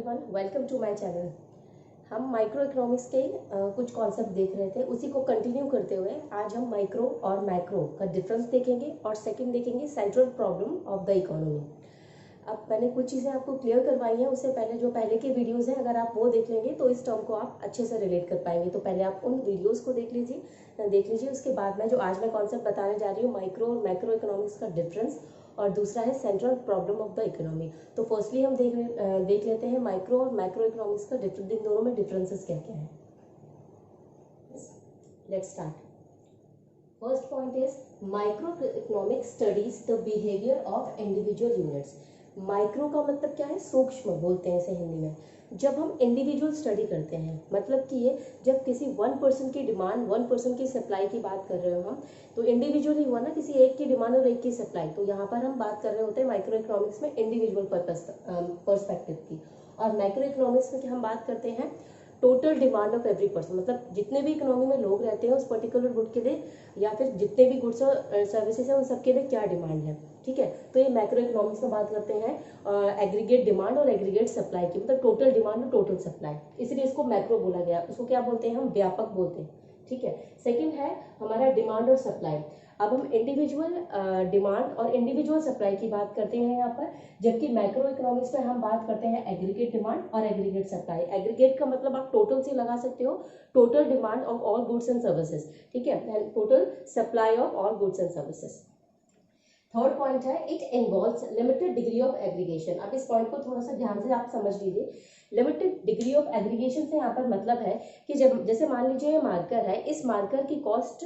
Everyone, welcome to my channel. हम micro economics के कुछ कॉन्सेप्ट देख रहे थे, उसी को कंटिन्यू करते हुए आज हम माइक्रो और मैक्रो का डिफरेंस देखेंगे और सेकंड देखेंगे central problem of the economy. अब मैंने कुछ चीज़ें आपको क्लियर करवाई हैं, उससे पहले जो पहले के वीडियोज़ हैं अगर आप वो देख लेंगे तो इस टर्म को आप अच्छे से रिलेट कर पाएंगे। तो पहले आप उन वीडियोज़ को देख लीजिए। उसके बाद में जो आज मैं कॉन्सेप्ट बताने जा रही हूँ माइक्रो और मैक्रो इकोनॉमिक्स का डिफरेंस, और दूसरा है central problem of the economy. तो फर्स्टली हम देख लेते हैं माइक्रो और मैक्रो इकोनॉमिक्स का डिफरेंस, इन दोनों में डिफरेंसेस क्या क्या है। Let's start. First point is micro economics studies the behaviour of individual units. Micro का मतलब क्या है? सूक्ष्म बोलते हैं इसे हिंदी में। जब हम इंडिविजुअल स्टडी करते हैं, मतलब कि ये जब किसी वन पर्सन की डिमांड, वन पर्सन की सप्लाई की बात कर रहे हो हम, तो इंडिविजुअल ही हुआ ना, किसी एक की डिमांड और एक की सप्लाई। तो यहाँ पर हम बात कर रहे होते हैं माइक्रो इकोनॉमिक्स में इंडिविजुअल पर्सपेक्टिव की, और मैक्रो इकोनॉमिक्स में हम बात करते हैं total demand of every person, मतलब जितने भी इकोनॉमी में लोग रहते हैं उस पर्टिकुलर गुड के लिए, या फिर जितने भी गुड्स और सर्विसेज हैं उन सबके लिए क्या डिमांड है। ठीक है, तो ये मैक्रो इकोनॉमिक्स में बात करते हैं एग्रीगेट डिमांड और एग्रीगेट सप्लाई की, मतलब टोटल डिमांड और टोटल सप्लाई, इसलिए इसको मैक्रो बोला गया। उसको क्या बोलते हैं? हम व्यापक बोलते हैं। ठीक है, सेकंड है हमारा डिमांड और सप्लाई। अब हम इंडिविजुअल डिमांड और इंडिविजुअल सप्लाई की बात करते हैं यहाँ पर, जबकि मैक्रो इकोनॉमिक्स में हम बात करते हैं एग्रीगेट डिमांड और एग्रीगेट सप्लाई। एग्रीगेट का मतलब आप टोटल से लगा सकते हो, total demand of all goods and services. ठीक है, total supply of all goods and services. Third point है it involves limited degree of aggregation. अब इस पॉइंट को थोड़ा सा ध्यान से आप समझ लीजिए। लिमिटेड डिग्री ऑफ एग्रीगेशन से यहाँ पर मतलब है कि जब जैसे मान लीजिए ये मार्कर है, इस मार्कर की कॉस्ट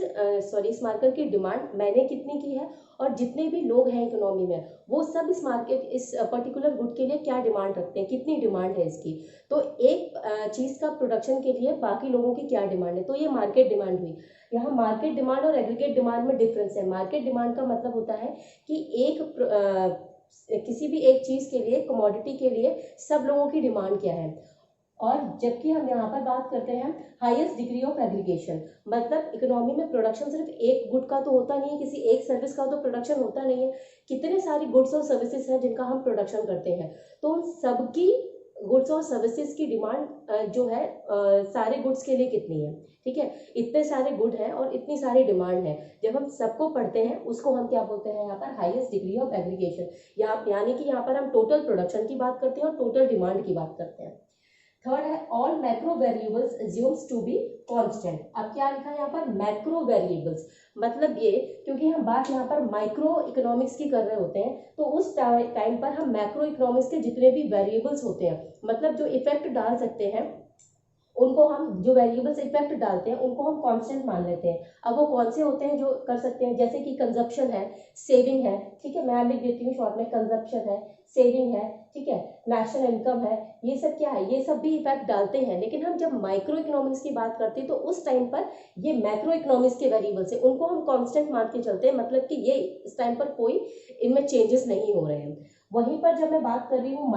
इस मार्कर की डिमांड मैंने कितनी की है, और जितने भी लोग हैं इकोनॉमी में वो सब इस पर्टिकुलर गुड के लिए क्या डिमांड रखते हैं, कितनी डिमांड है इसकी। तो एक चीज़ का प्रोडक्शन के लिए बाकी लोगों की क्या डिमांड है, तो ये मार्केट डिमांड हुई। यहाँ मार्केट डिमांड और एग्रीगेट डिमांड में डिफरेंस है। मार्केट डिमांड का मतलब होता है कि किसी भी एक चीज के लिए, कमोडिटी के लिए सब लोगों की डिमांड क्या है। और जबकि हम यहाँ पर बात करते हैं हाईएस्ट डिग्री ऑफ एग्रीगेशन, मतलब इकोनॉमी में प्रोडक्शन सिर्फ एक गुड का तो होता नहीं है, किसी एक सर्विस का तो प्रोडक्शन होता नहीं है, कितने सारी गुड्स और सर्विसेज हैं जिनका हम प्रोडक्शन करते हैं। तो उन सबकी गुड्स और सर्विसेज की डिमांड जो है सारे गुड्स के लिए कितनी है। ठीक है, इतने सारे गुड हैं और इतनी सारी डिमांड है, जब हम सबको पढ़ते हैं उसको हम क्या बोलते हैं यहाँ पर? Highest degree of aggregation. यानी कि यहाँ पर हम टोटल प्रोडक्शन की बात करते हैं और टोटल डिमांड की बात करते हैं। थर्ड है all macro variables assumes to be constant. अब क्या लिखा है यहाँ पर? मैक्रो वेरिएबल्स, मतलब ये, क्योंकि हम बात यहाँ पर माइक्रो इकोनॉमिक्स की कर रहे होते हैं, तो उस टाइम पर हम मैक्रो इकोनॉमिक्स के जितने भी वेरिएबल्स होते हैं, मतलब जो इफेक्ट डाल सकते हैं, उनको हम, जो वेरिएबल्स इफेक्ट डालते हैं उनको हम कांस्टेंट मान लेते हैं। अब वो कौन से होते हैं जो कर सकते हैं? जैसे कि कंजप्शन है, सेविंग है। ठीक है, मैं लिख देती हूँ शॉर्ट में, कंजप्शन है, सेविंग है, ठीक है, नेशनल इनकम है, ये सब क्या है? ये सब भी इफेक्ट डालते हैं। लेकिन हम जब माइक्रो इकोनॉमिक्स की बात करते हैं तो उस टाइम पर ये मैक्रो इकोनॉमिक्स के वेरिएबल्स है, उनको हम कांस्टेंट मान के चलते हैं, मतलब कि ये इस टाइम पर कोई इनमें चेंजेस नहीं हो रहे हैं। वहीं पर जब मैं बात कर रही हूँ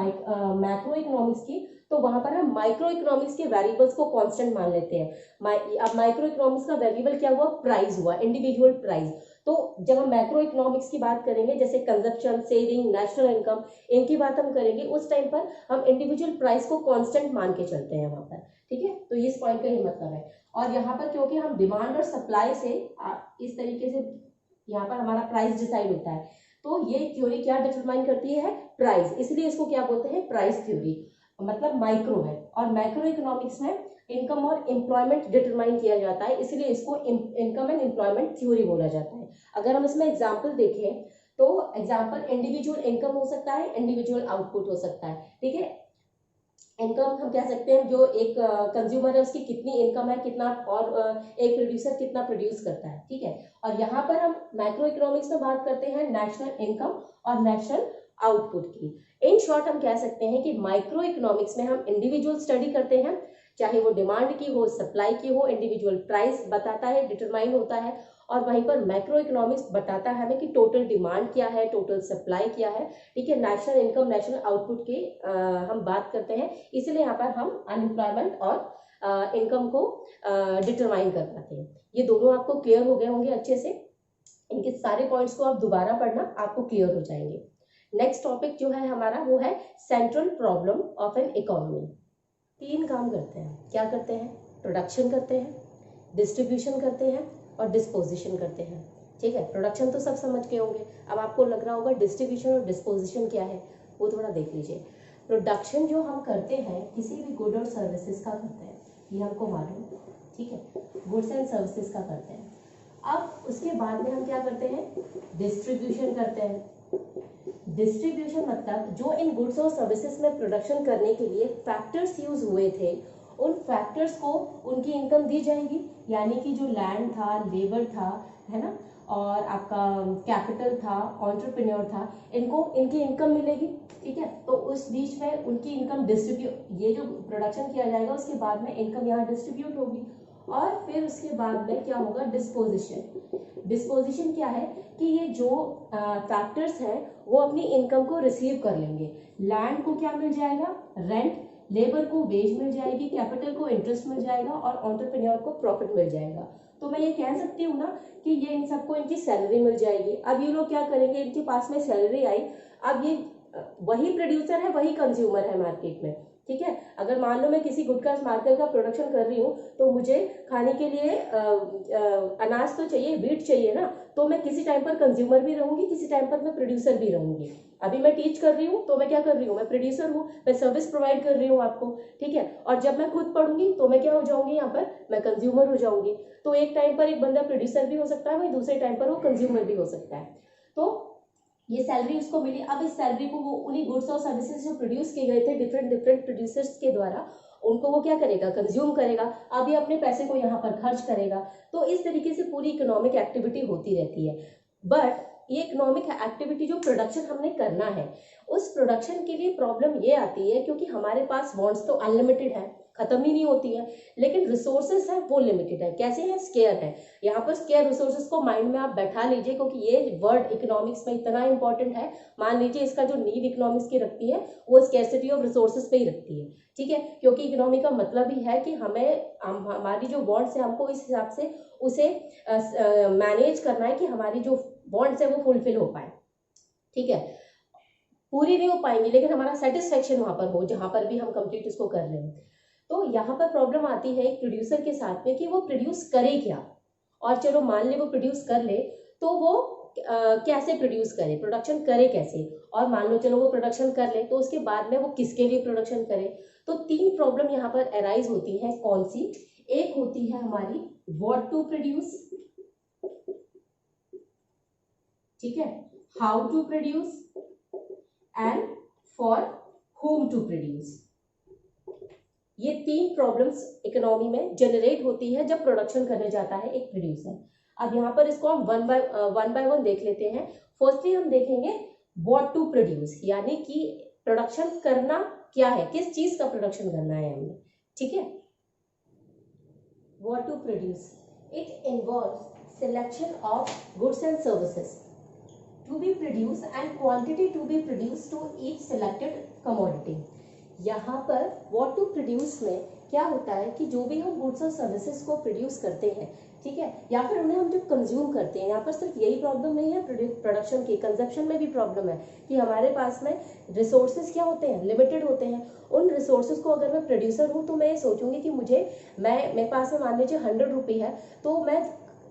मैक्रो इकोनॉमिक्स की, तो वहां पर हम माइक्रो इकोनॉमिक्स के वेरिएबल्स को कांस्टेंट मान लेते हैं। अब माइक्रो इकोनॉमिक्स का वेरिएबल क्या हुआ? प्राइस हुआ, इंडिविजुअल प्राइस। तो जब हम मैक्रो इकोनॉमिक्स की बात करेंगे, जैसे कंजप्शन, सेविंग, नेशनल इनकम, इनकी बात हम करेंगे, उस टाइम पर हम इंडिविजुअल प्राइस को कांस्टेंट मान के चलते हैं वहां पर। ठीक है, तो इस पॉइंट का ही मतलब है। और यहाँ पर क्योंकि हम डिमांड और सप्लाई से इस तरीके से यहाँ पर हमारा प्राइस डिसाइड होता है, तो ये थ्योरी क्या डिटरमाइन करती है? प्राइस, इसलिए इसको क्या बोलते हैं? प्राइस थ्योरी, मतलब माइक्रो है। और मैक्रो इकोनॉमिक्स में इनकम और एम्प्लॉयमेंट डिटरमाइन किया जाता है, इसलिए इसको इनकम एंड एम्प्लॉयमेंट थ्योरी बोला जाता है। अगर हम इसमें एग्जांपल देखें तो एग्जांपल इंडिविजुअल इनकम हो सकता है, इंडिविजुअल आउटपुट हो सकता है। ठीक है, इनकम हम कह सकते हैं जो एक कंज्यूमर है उसकी कितनी इनकम है, कितना, और एक प्रोड्यूसर कितना प्रोड्यूस करता है। ठीक है, और यहाँ पर हम मैक्रो इकोनॉमिक्स में बात करते हैं नेशनल इनकम और नेशनल आउटपुट की। इन शॉर्ट हम कह सकते हैं कि माइक्रो इकोनॉमिक्स में हम इंडिविजुअल स्टडी करते हैं, चाहे वो डिमांड की हो, सप्लाई की हो, इंडिविजुअल प्राइस बताता है, डिटरमाइन होता है। और वहीं पर मैक्रो इकोनॉमिक्स बताता है हमें कि टोटल डिमांड क्या है, टोटल सप्लाई क्या है। ठीक है, नेशनल इनकम, नेशनल आउटपुट की हम बात करते हैं, इसलिए यहाँ पर हम अनएम्प्लॉयमेंट और इनकम को डिटरमाइन कर पाते हैं। ये दोनों आपको क्लियर हो गए होंगे अच्छे से। इनके सारे पॉइंट्स को आप दोबारा पढ़ना, आपको क्लियर हो जाएंगे। नेक्स्ट टॉपिक जो है हमारा वो है central problem of an economy. 3 काम करते हैं, क्या करते हैं? प्रोडक्शन करते हैं, डिस्ट्रीब्यूशन करते हैं और डिस्पोजिशन करते हैं। ठीक है, प्रोडक्शन तो सब समझ के होंगे, अब आपको लग रहा होगा डिस्ट्रीब्यूशन और डिस्पोजिशन क्या है, वो थोड़ा देख लीजिए। प्रोडक्शन जो हम करते हैं किसी भी गुड और सर्विसेज का करते हैं, ये हमको मालूम, ठीक है, गुड्स एंड सर्विसेज का करते हैं। अब उसके बाद में हम क्या करते हैं? डिस्ट्रीब्यूशन करते हैं। डिस्ट्रीब्यूशन मतलब जो इन गुड्स और सर्विसेज में प्रोडक्शन करने के लिए फैक्टर्स यूज हुए थे, उन फैक्टर्स को उनकी इनकम दी जाएगी, यानी कि जो लैंड था, लेबर था, है ना, और आपका कैपिटल था, एंटरप्रेन्योर था, इनको इनकी इनकम मिलेगी। ठीक है, तो उस बीच में उनकी इनकम डिस्ट्रीब्यूट, ये जो प्रोडक्शन किया जाएगा उसके बाद में इनकम यहाँ डिस्ट्रीब्यूट होगी। और फिर उसके बाद में क्या होगा? डिस्पोजिशन। डिस्पोजिशन क्या है कि ये जो फैक्टर्स हैं वो अपनी इनकम को रिसीव कर लेंगे। लैंड को क्या मिल जाएगा? रेंट। लेबर को वेज मिल जाएगी, कैपिटल को इंटरेस्ट मिल जाएगा और एंटरप्रेन्योर को प्रॉफिट मिल जाएगा। तो मैं ये कह सकती हूँ ना कि ये इन सबको इनकी सैलरी मिल जाएगी। अब ये लोग क्या करेंगे? इनके पास में सैलरी आई, अब ये वही प्रोड्यूसर है, वही कंज्यूमर है मार्केट में। ठीक है, अगर मान लो मैं किसी गुटखा मार्केट का प्रोडक्शन कर रही हूँ तो मुझे खाने के लिए अनाज तो चाहिए, व्हीट चाहिए ना, तो मैं किसी टाइम पर कंज्यूमर भी रहूंगी, किसी टाइम पर मैं प्रोड्यूसर भी रहूंगी। अभी मैं टीच कर रही हूँ तो मैं क्या कर रही हूँ? मैं प्रोड्यूसर हूँ, मैं सर्विस प्रोवाइड कर रही हूँ आपको। ठीक है, और जब मैं खुद पढ़ूंगी तो मैं क्या हो जाऊंगी? यहाँ पर मैं कंज्यूमर हो जाऊंगी। तो एक टाइम पर एक बंदा प्रोड्यूसर भी हो सकता है, वही दूसरे टाइम पर वो कंज्यूमर भी हो सकता है। तो ये सैलरी उसको मिली। अब इस सैलरी को वो उन्हीं गुड्स और सर्विसेज जो प्रोड्यूस किए गए थे डिफरेंट डिफरेंट प्रोड्यूसर्स के द्वारा, उनको वो क्या करेगा? कंज्यूम करेगा। अब ये अपने पैसे को यहाँ पर खर्च करेगा। तो इस तरीके से पूरी इकोनॉमिक एक्टिविटी होती रहती है। बट ये इकोनॉमिक एक्टिविटी जो प्रोडक्शन हमने करना है, उस प्रोडक्शन के लिए प्रॉब्लम ये आती है क्योंकि हमारे पास वांट्स तो अनलिमिटेड है, खत्म ही नहीं होती है, लेकिन रिसोर्सेज है वो लिमिटेड है। कैसे है? स्केयर है। यहाँ पर स्केयर रिसोर्सेज को माइंड में आप बैठा लीजिए क्योंकि ये वर्ड इकोनॉमिक्स में इतना इंपॉर्टेंट है। मान लीजिए इसका जो नीड इकोनॉमिक्स की रखती है वो स्केर्सिटी ऑफ रिसोर्सेज पे ही रखती है। ठीक है, क्योंकि इकोनॉमी का मतलब ही है कि हमारी जो वांट्स है हमको इस हिसाब से उसे मैनेज करना है कि हमारी जो वांट्स है वो फुलफिल हो पाए। ठीक है, पूरी नहीं हो पाएंगी लेकिन हमारा सेटिस्फेक्शन वहां पर हो जहां पर भी हम कंप्लीट इसको कर रहे हैं। तो यहाँ पर प्रॉब्लम आती है एक प्रोड्यूसर के साथ में कि वो प्रोड्यूस करे क्या। और चलो मान ले वो प्रोड्यूस कर ले तो वो कैसे प्रोड्यूस करे, प्रोडक्शन करे कैसे, और मान लो चलो वो प्रोडक्शन कर ले तो उसके बाद में वो किसके लिए प्रोडक्शन करे। तो 3 प्रॉब्लम यहाँ पर अराइज होती है। कौन सी? एक होती है हमारी व्हाट टू प्रोड्यूस, ठीक है, how to produce and for whom to produce. ये 3 प्रॉब्लम्स इकोनॉमी में जनरेट होती है जब प्रोडक्शन करने जाता है एक प्रोड्यूसर। अब यहाँ पर इसको हम वन बाय वन देख लेते हैं। फर्स्टली हम देखेंगे व्हाट टू प्रोड्यूस, यानी कि प्रोडक्शन करना क्या है, किस चीज का प्रोडक्शन करना है हमने। ठीक है, what to produce, it involves selection of goods and services to be produced and quantity to be produced to each selected commodity। यहाँ पर what to produce में क्या होता है कि जो भी हम गुड्स और सर्विसेज को प्रोड्यूस करते हैं, ठीक है, या फिर उन्हें हम जब कंज्यूम करते हैं, यहाँ पर सिर्फ यही प्रॉब्लम नहीं है प्रोडक्शन की, कंजप्शन में भी प्रॉब्लम है कि हमारे पास में रिसोर्सेज क्या होते हैं? लिमिटेड होते हैं। उन रिसोर्सेज को अगर मैं प्रोड्यूसर हूँ तो मैं ये सोचूंगी कि मेरे पास में मान लीजिए 100 रुपये है, तो मैं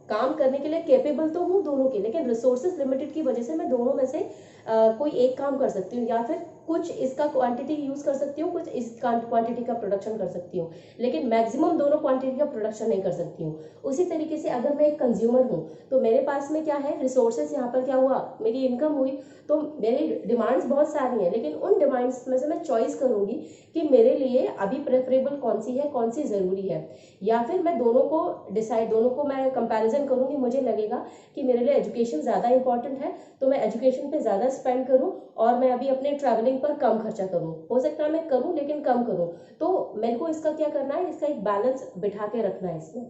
काम करने के लिए कैपेबल तो हूँ दोनों के, लेकिन रिसोर्सेज लिमिटेड की वजह से मैं दोनों में से कोई एक काम कर सकती हूँ, या फिर कुछ इसका क्वांटिटी यूज कर सकती हूँ, कुछ इस क्वांटिटी का प्रोडक्शन कर सकती हूँ, लेकिन मैक्सिमम दोनों क्वांटिटी का प्रोडक्शन नहीं कर सकती हूँ। उसी तरीके से अगर मैं एक कंज्यूमर हूँ तो मेरे पास में क्या है? रिसोर्सेज। यहाँ पर क्या हुआ? मेरी इनकम हुई, तो मेरी डिमांड्स बहुत सारी हैं, लेकिन उन डिमांड्स में से मैं चॉइस करूंगी कि मेरे लिए अभी प्रेफरेबल कौन सी है, कौन सी जरूरी है, या फिर मैं दोनों को मैं कंपैरिजन करूंगी। मुझे लगेगा कि मेरे लिए एजुकेशन ज़्यादा इंपॉर्टेंट है तो मैं एजुकेशन पे ज़्यादा स्पेंड करूं और मैं अभी अपने ट्रैवलिंग पर कम खर्चा करूं। हो सकता है मैं करूं लेकिन कम करूं। तो मेरे को इसका क्या करना है? इसका एक बैलेंस बिठा के रखना है इसमें।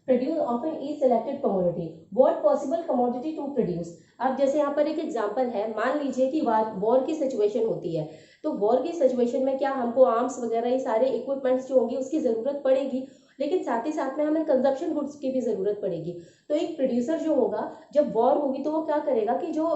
Produce often each selected commodity, what possible commodity to produce. अब जैसे यहाँ पर एक एग्जांपल है, मान लीजिए कि वॉर की सिचुएशन होती है, तो वॉर की सिचुएशन में क्या हमको आर्म्स वगैरह ये सारे इक्विपमेंट्स जो होंगे उसकी जरूरत पड़ेगी। लेकिन साथ ही साथ में हमें कंजप्शन गुड्स की भी ज़रूरत पड़ेगी। तो एक प्रोड्यूसर जो होगा, जब वॉर होगी तो वो क्या करेगा कि जो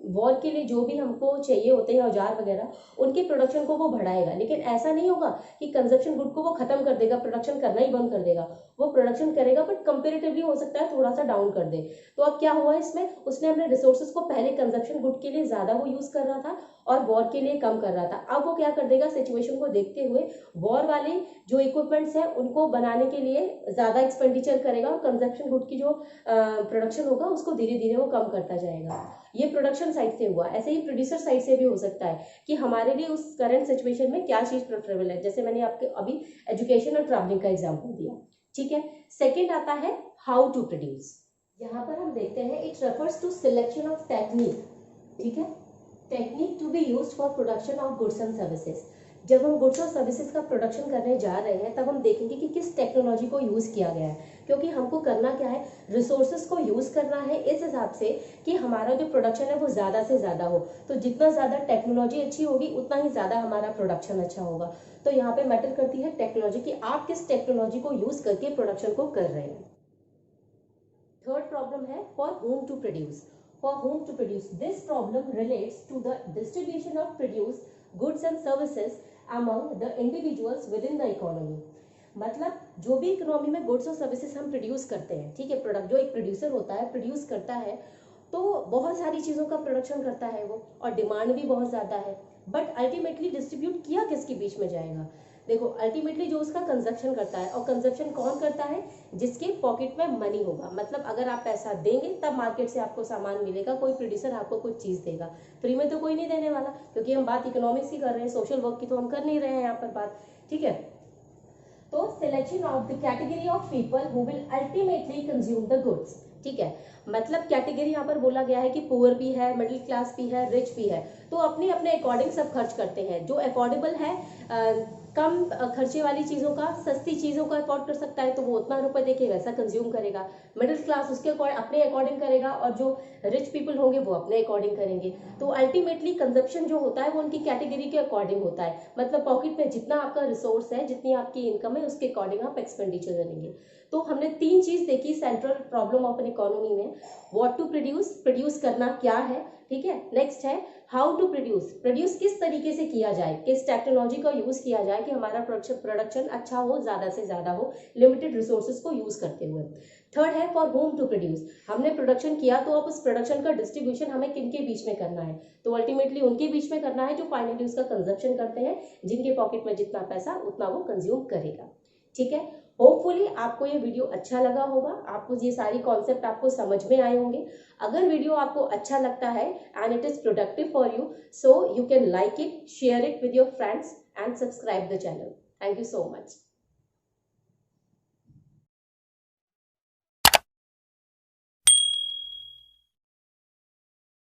वॉर के लिए जो भी हमको चाहिए होते हैं औजार वगैरह, उनके प्रोडक्शन को वो बढ़ाएगा। लेकिन ऐसा नहीं होगा कि कंजप्शन गुड को वो खत्म कर देगा, प्रोडक्शन करना ही बंद कर देगा। वो प्रोडक्शन करेगा बट कंपेरेटिवली हो सकता है थोड़ा सा डाउन कर दे। तो अब क्या हुआ इसमें, उसने अपने रिसोर्सेज को पहले कंजप्शन गुड के लिए ज़्यादा वो यूज़ कर रहा था और वॉर के लिए कम कर रहा था। अब वो क्या कर देगा, सिचुएशन को देखते हुए वॉर वाले जो इक्विपमेंट्स हैं उनको बनाने के लिए ज़्यादा एक्सपेंडिचर करेगा और कंजप्शन गुड की जो प्रोडक्शन होगा उसको धीरे धीरे वो कम करता जाएगा। ये प्रोडक्शन साइड से हुआ। ऐसे ही प्रोड्यूसर साइड से भी हो सकता है कि हमारे लिए उस करंट सिचुएशन में क्या चीज़ प्रेफरेबल है। जैसे मैंने आपके अभी एजुकेशन और ट्रैवलिंग का एग्जाम्पल दिया, ठीक है। सेकेंड आता है हाउ टू प्रोड्यूस। यहाँ पर हम देखते हैं it refers to selection of technique, ठीक है, technique to be used for production of goods and services. जब हम गुड्स और सर्विसेज का प्रोडक्शन करने जा रहे हैं तब हम देखेंगे कि किस टेक्नोलॉजी को यूज़ किया गया है, क्योंकि हमको करना क्या है, रिसोर्सेज को यूज़ करना है इस हिसाब से कि हमारा जो प्रोडक्शन है वो ज़्यादा से ज़्यादा हो। तो जितना ज़्यादा टेक्नोलॉजी अच्छी होगी उतना ही ज़्यादा हमारा प्रोडक्शन अच्छा होगा। तो यहाँ पे मैटर करती है टेक्नोलॉजी कि आप किस टेक्नोलॉजी को यूज़ करके प्रोडक्शन को कर रहे हैं। थर्ड प्रॉब्लम है for whom to produce. For whom to produce, this problem relates to the distribution of produced goods and services among the individuals within the economy। मतलब जो भी इकोनॉमी में गुड्स और सर्विसेज हम प्रोड्यूस करते हैं, ठीक है, प्रोडक्ट जो एक प्रोड्यूसर होता है प्रोड्यूस करता है तो बहुत सारी चीज़ों का प्रोडक्शन करता है वो, और डिमांड भी बहुत ज़्यादा है, बट अल्टीमेटली डिस्ट्रीब्यूट किया किसके बीच में जाएगा। देखो अल्टीमेटली जो उसका कंजप्शन करता है, और कंजप्शन कौन करता है, जिसके पॉकेट में मनी होगा। मतलब अगर आप पैसा देंगे तब मार्केट से आपको सामान मिलेगा, कोई प्रोड्यूसर आपको कुछ चीज़ देगा, फ्री में तो कोई नहीं देने वाला, क्योंकि हम बात इकोनॉमिक्स की कर रहे हैं, सोशल वर्क की तो हम कर नहीं रहे हैं यहाँ पर बात, ठीक है। तो selection of the category of people who will ultimately consume the goods, ठीक है। मतलब कैटेगरी यहाँ पर बोला गया है कि पुअर भी है, मिडिल क्लास भी है, रिच भी है, तो अपने अपने अकॉर्डिंग सब खर्च करते हैं। जो अफोर्डेबल है, कम खर्चे वाली चीज़ों का, सस्ती चीज़ों का अफोर्ड कर सकता है तो वो उतना रुपए देके वैसा कंज्यूम करेगा। मिडिल क्लास उसके अपने अकॉर्डिंग करेगा, और जो रिच पीपल होंगे वो अपने अकॉर्डिंग करेंगे। तो अल्टीमेटली कंजप्शन जो होता है वो उनकी कैटेगरी के अकॉर्डिंग होता है। मतलब पॉकेट में जितना आपका रिसोर्स है, जितनी आपकी इनकम है, उसके अकॉर्डिंग आप एक्सपेंडिचर करेंगे। तो हमने तीन चीज़ देखी central problem of an economy में। व्हाट टू प्रोड्यूस, प्रोड्यूस करना क्या है, ठीक है। नेक्स्ट है हाउ टू प्रोड्यूस, प्रोड्यूस किस तरीके से किया जाए, किस टेक्नोलॉजी का यूज़ किया जाए कि हमारा प्रोडक्शन अच्छा हो, ज़्यादा से ज़्यादा हो, लिमिटेड रिसोर्सेज को यूज़ करते हुए। थर्ड है फॉर होम टू प्रोड्यूस, हमने प्रोडक्शन किया तो अब उस प्रोडक्शन का डिस्ट्रीब्यूशन हमें किन के बीच में करना है, तो अल्टीमेटली उनके बीच में करना है जो फाइनली उसका कंजप्शन करते हैं, जिनके पॉकेट में जितना पैसा उतना वो कंज्यूम करेगा, ठीक है। होपफुली आपको ये वीडियो अच्छा लगा होगा, आपको ये सारी कॉन्सेप्ट आपको समझ में आए होंगे। अगर वीडियो आपको अच्छा लगता है and it is productive for you, so you can like it, share it with your friends and subscribe the channel. Thank you so much.